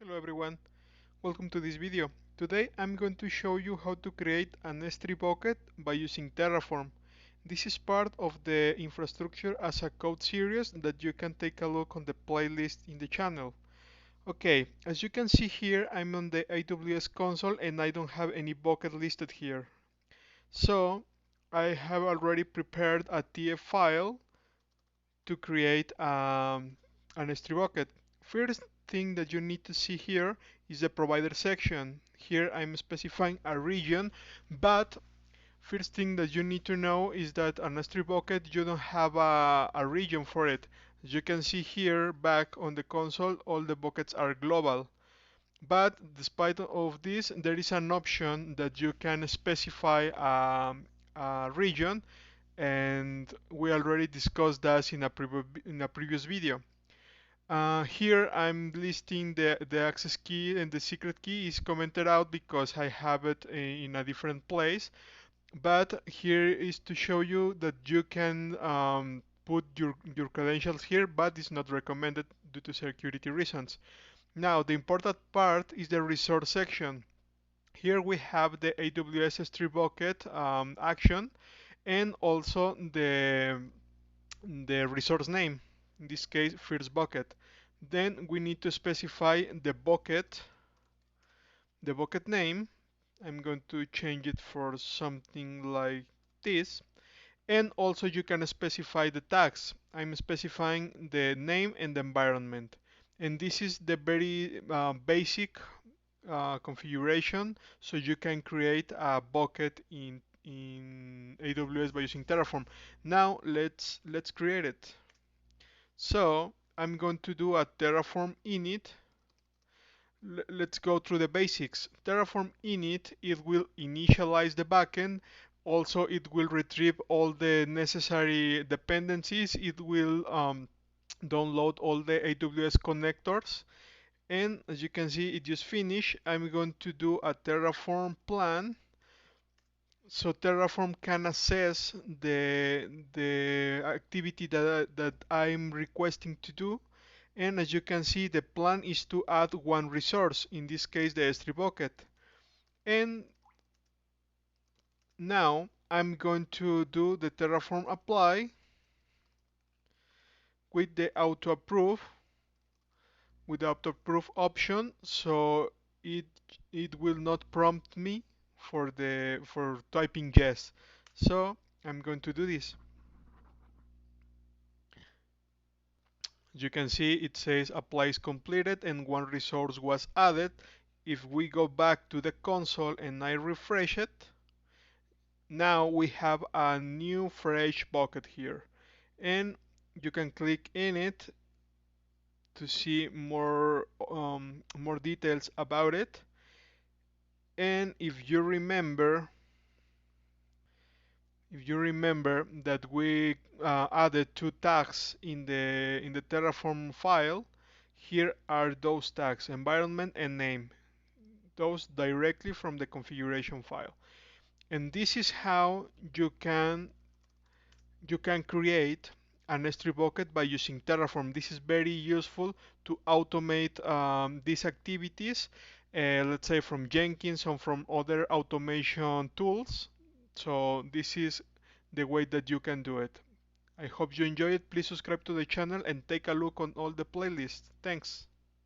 Hello everyone, welcome to this video. Today I'm going to show you how to create an S3 bucket by using Terraform. This is part of the infrastructure as a code series that you can take a look on the playlist in the channel. Okay, as you can see here, I'm on the AWS console and I don't have any bucket listed here. So I have already prepared a TF file to create an S3 bucket. First thing that you need to see here is the provider section. Here I'm specifying a region, but first thing that you need to know is that an S3 bucket, you don't have a region for it. As you can see here back on the console, all the buckets are global. But despite of this, there is an option that you can specify a region, and we already discussed that in a previous video. Here I'm listing the access key, and the secret key is commented out because I have it in a different place. But here is to show you that you can put your credentials here, but it's not recommended due to security reasons. Now the important part is the resource section. Here we have the AWS S3 bucket action, and also the resource name, in this case first bucket. Then we need to specify the bucket name. I'm going to change it for something like this. And also you can specify the tags. I'm specifying the name and the environment. And this is the very basic configuration, so you can create a bucket in AWS by using Terraform. Now let's create it. So I'm going to do a Terraform init. Let's go through the basics. Terraform init, it will initialize the backend. Also, it will retrieve all the necessary dependencies. It will download all the AWS connectors. And as you can see, it just finished. I'm going to do a Terraform plan, so Terraform can assess the activity that I'm requesting to do. And as you can see, the plan is to add one resource, in this case the S3 bucket. And now I'm going to do the Terraform apply with the auto approve option, so it it will not prompt me for typing yes. So I'm going to do this. You can see it says apply is completed and one resource was added. If we go back to the console and I refresh it, now we have a new fresh bucket here, and you can click in it to see more details about it. And if you remember that we added two tags in the Terraform file, here are those tags: environment and name, those directly from the configuration file. And this is how you can create an S3 bucket by using Terraform. This is very useful to automate these activities, let's say from Jenkins or from other automation tools. So this is the way that you can do it. I hope you enjoy it. Please subscribe to the channel and take a look on all the playlists. Thanks.